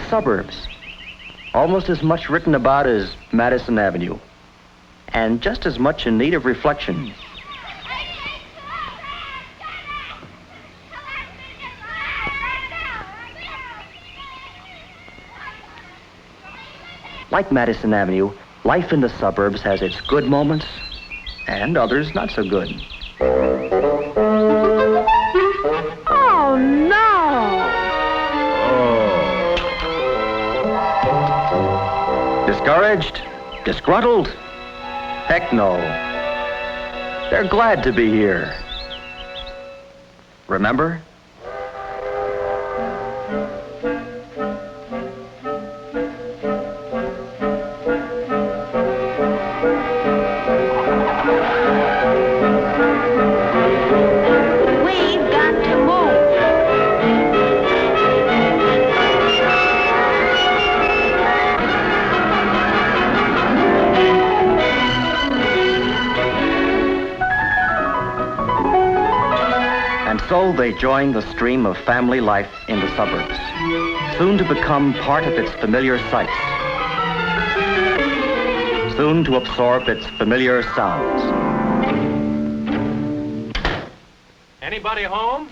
suburbs. Almost as much written about as Madison Avenue. And just as much in need of reflection. Like Madison Avenue, life in the suburbs has its good moments and others not so good. Oh, no! Discouraged? Disgruntled? Heck no. They're glad to be here. Remember? So they join the stream of family life in the suburbs, soon to become part of its familiar sights, soon to absorb its familiar sounds. Anybody home?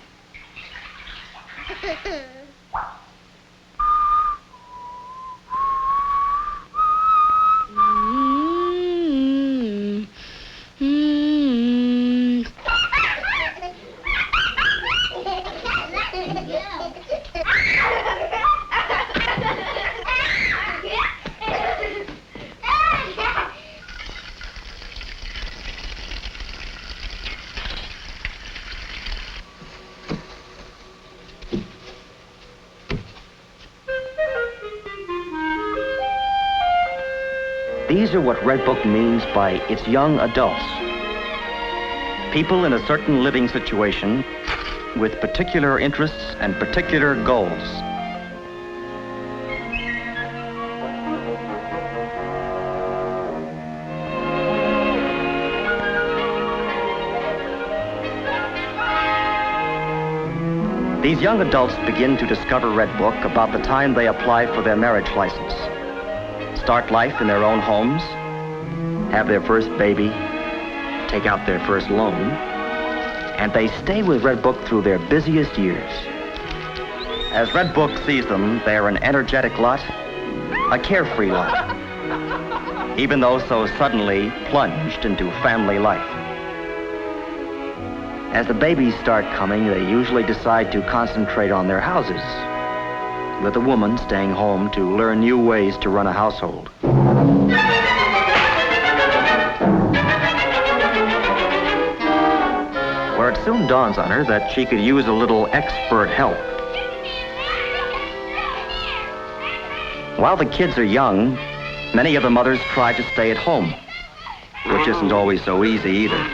These are what Redbook means by its young adults. People in a certain living situation with particular interests and particular goals. These young adults begin to discover Redbook about the time they apply for their marriage license. Start life in their own homes, have their first baby, take out their first loan, and they stay with Redbook through their busiest years. As Redbook sees them, they're an energetic lot, a carefree lot, even though so suddenly plunged into family life. As the babies start coming, they usually decide to concentrate on their houses, with the woman staying home to learn new ways to run a household. Where it soon dawns on her that she could use a little expert help. While the kids are young, many of the mothers try to stay at home, which isn't always so easy either.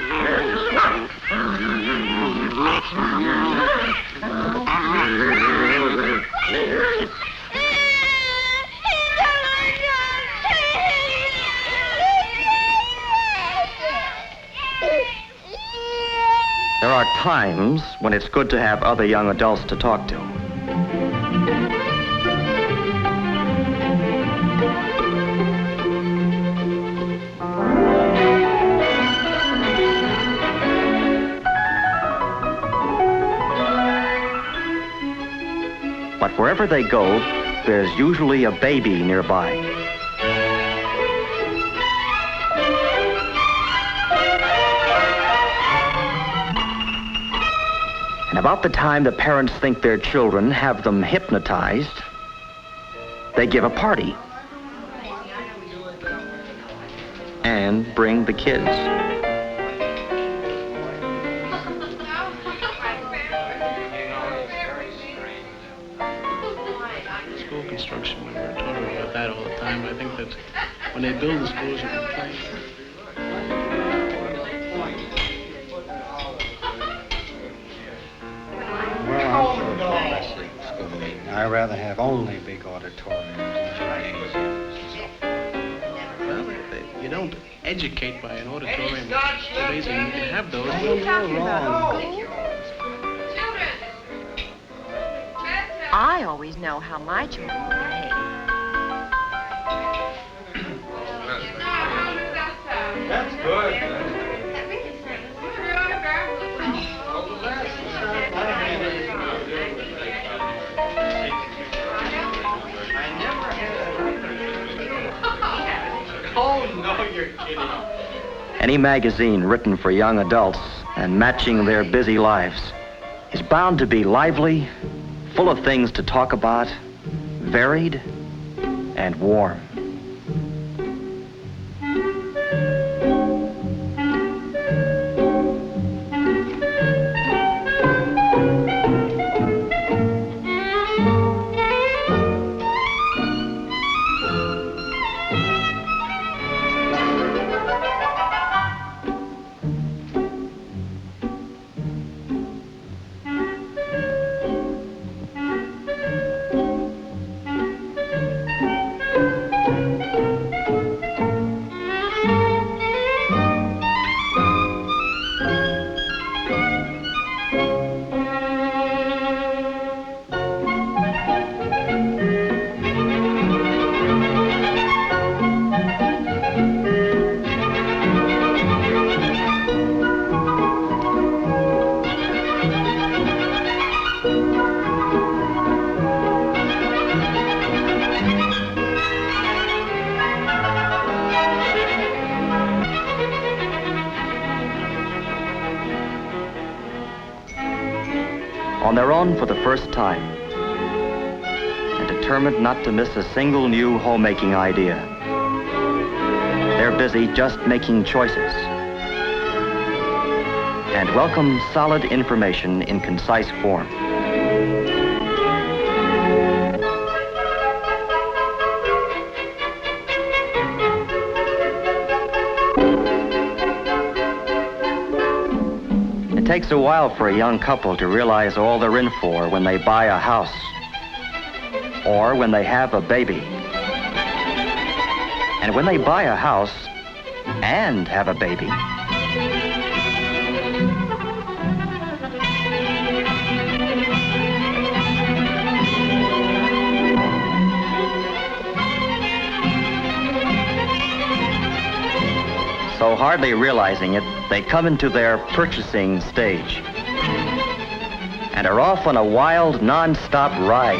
There are times when it's good to have other young adults to talk to. But wherever they go, there's usually a baby nearby. And about the time the parents think their children have them hypnotized, they give a party and bring the kids. School construction, we were talking about that all the time. I think that when they build the schools, you can play. I'd rather have only big auditoriums and gymnasiums and so forth. Well, you don't educate by an auditorium. Today's you can have those. I always know how my children will behave. Any magazine written for young adults and matching their busy lives is bound to be lively, full of things to talk about, varied, and warm. On their own for the first time, and determined not to miss a single new homemaking idea. They're busy just making choices and welcome solid information in concise form. It takes a while for a young couple to realize all they're in for when they buy a house or when they have a baby. And when they buy a house and have a baby, so hardly realizing it, they come into their purchasing stage and are off on a wild, non-stop ride.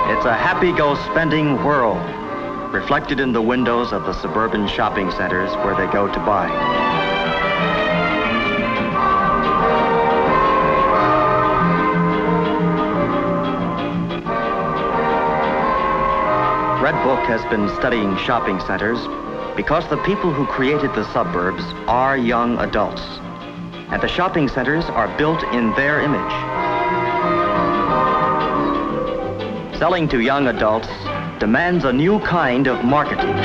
It's a happy-go-spending whirl, reflected in the windows of the suburban shopping centers where they go to buy. Redbook has been studying shopping centers because the people who created the suburbs are young adults, and the shopping centers are built in their image. Selling to young adults demands a new kind of marketing.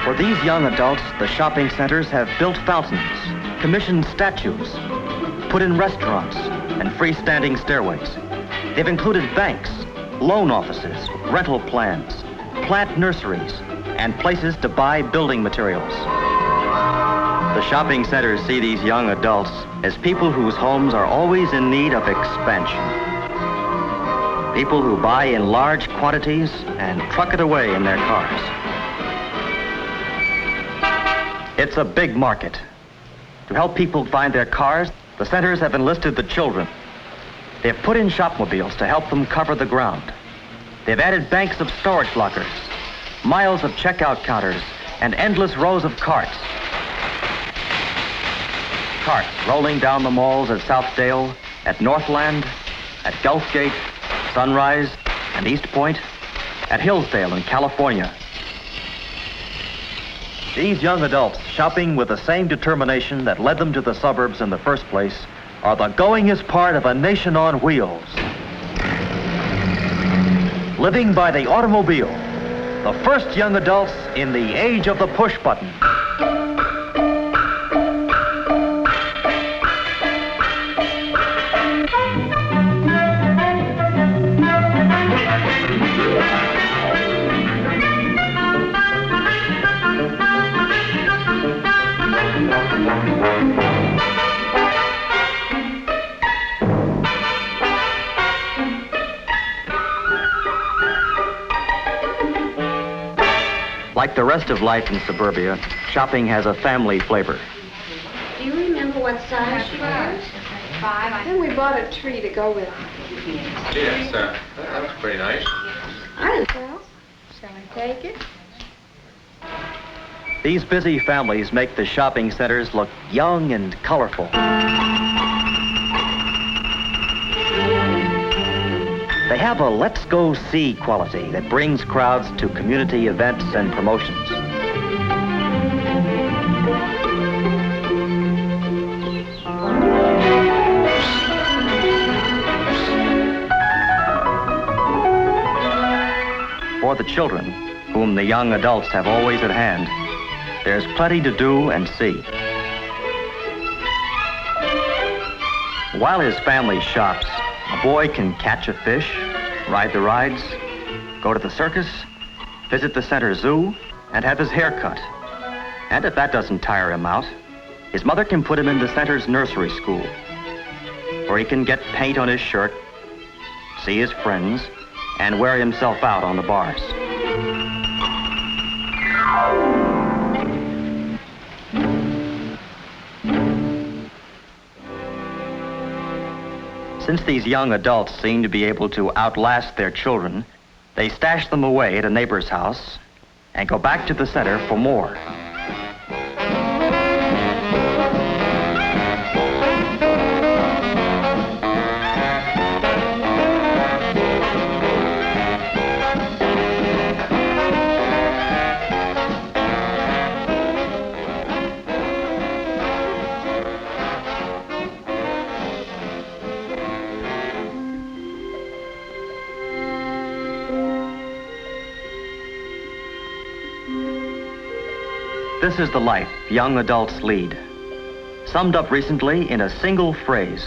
For these young adults, the shopping centers have built fountains, commissioned statues, put in restaurants and freestanding stairways. They've included banks, loan offices, rental plans, plant nurseries, and places to buy building materials. The shopping centers see these young adults as people whose homes are always in need of expansion. People who buy in large quantities and truck it away in their cars. It's a big market. To help people find their cars, the centers have enlisted the children. They've put in shopmobiles to help them cover the ground. They've added banks of storage lockers, miles of checkout counters, and endless rows of carts. Carts rolling down the malls at Southdale, at Northland, at Gulfgate, Sunrise, and East Point, at Hillsdale in California. These young adults, shopping with the same determination that led them to the suburbs in the first place, are the goingest part of a nation on wheels. Living by the automobile, the first young adults in the age of the push button. Like the rest of life in suburbia, shopping has a family flavor. Do you remember what size she was? 5. Then we bought a tree to go with it. Yes, that was pretty nice. I didn't. Well, shall I take it? These busy families make the shopping centers look young and colorful. They have a let's go see quality that brings crowds to community events and promotions. For the children, whom the young adults have always at hand, there's plenty to do and see. While his family shops, a boy can catch a fish, ride the rides, go to the circus, visit the center zoo, and have his hair cut. And if that doesn't tire him out, his mother can put him in the center's nursery school, where he can get paint on his shirt, see his friends, and wear himself out on the bars. Since these young adults seem to be able to outlast their children, they stash them away at a neighbor's house and go back to the center for more. This is the life young adults lead, summed up recently in a single phrase,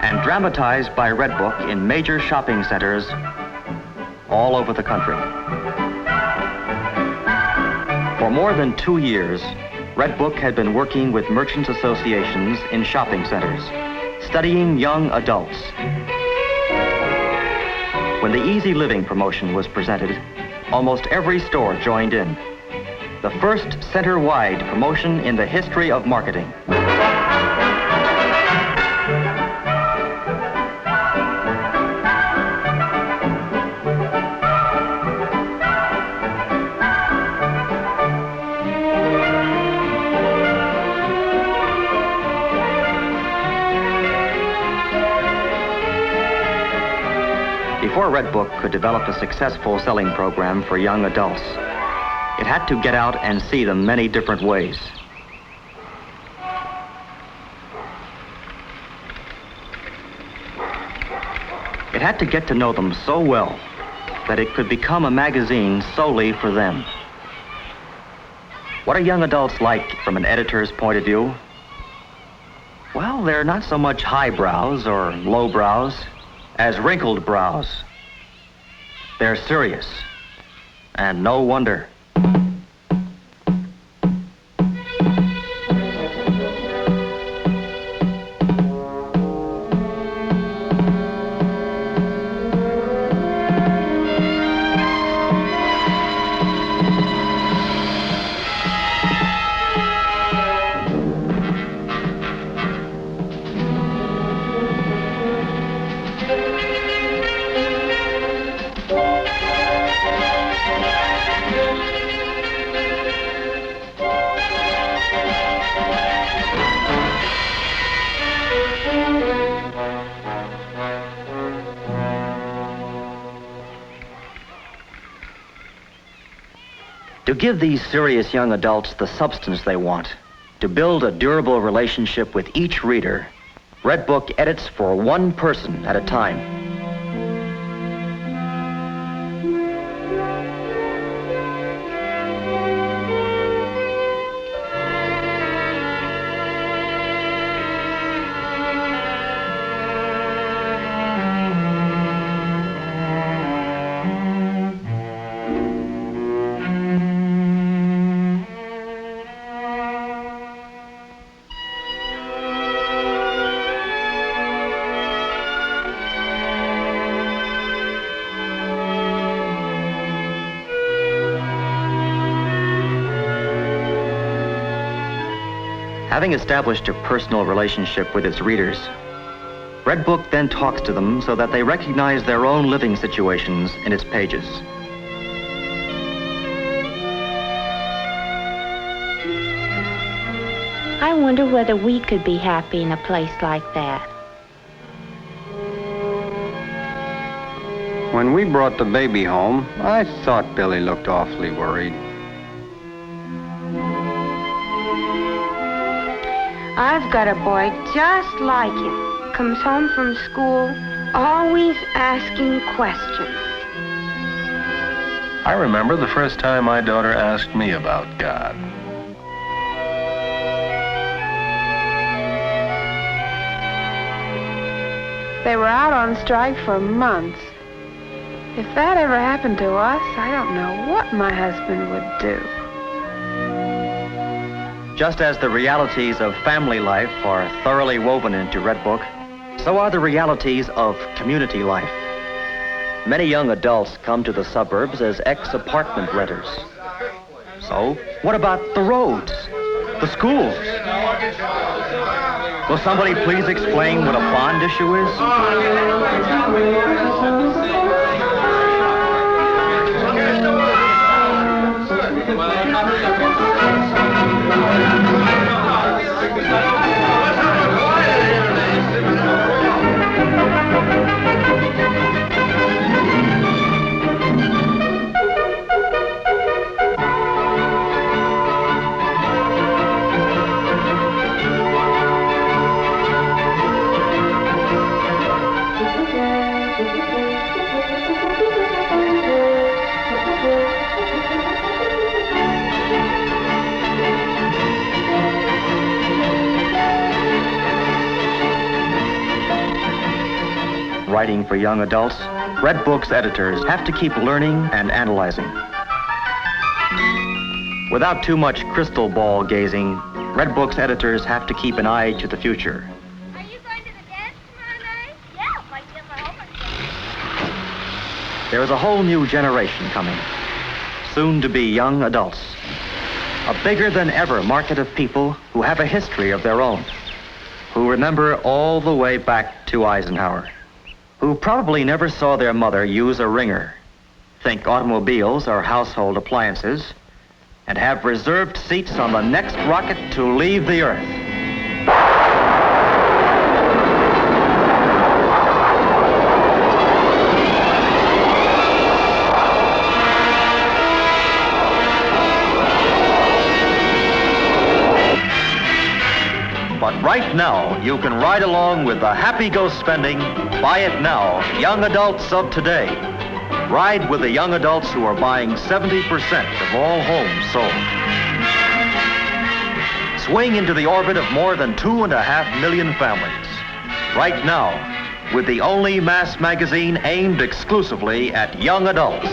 and dramatized by Redbook in major shopping centers all over the country. For more than 2 years, Redbook had been working with merchants' associations in shopping centers, studying young adults. When the Easy Living promotion was presented, almost every store joined in. The first center-wide promotion in the history of marketing. Before Redbook could develop a successful selling program for young adults, it had to get out and see them many different ways. It had to get to know them so well that it could become a magazine solely for them. What are young adults like from an editor's point of view? Well, they're not so much highbrows or lowbrows as wrinkled brows. They're serious, and no wonder. To give these serious young adults the substance they want, to build a durable relationship with each reader, Redbook edits for one person at a time. Having established a personal relationship with its readers, Redbook then talks to them so that they recognize their own living situations in its pages. I wonder whether we could be happy in a place like that. When we brought the baby home, I thought Billy looked awfully worried. I've got a boy just like him. Comes home from school, always asking questions. I remember the first time my daughter asked me about God. They were out on strike for months. If that ever happened to us, I don't know what my husband would do. Just as the realities of family life are thoroughly woven into Redbook, so are the realities of community life. Many young adults come to the suburbs as ex-apartment renters. So, what about the roads, the schools? Will somebody please explain what a bond issue is? Writing for young adults, Redbook's editors have to keep learning and analyzing. Without too much crystal ball gazing, Redbook's editors have to keep an eye to the future. Are you going to the dance tomorrow night? Yeah, if I get my homework done. There is a whole new generation coming, soon to be young adults. A bigger than ever market of people who have a history of their own, who remember all the way back to Eisenhower, who probably never saw their mother use a wringer, think automobiles are household appliances, and have reserved seats on the next rocket to leave the Earth. But right now, you can ride along with the happy go spending, buy it now, young adults of today. Ride with the young adults who are buying 70% of all homes sold. Swing into the orbit of more than 2.5 million families. Right now, with the only mass magazine aimed exclusively at young adults.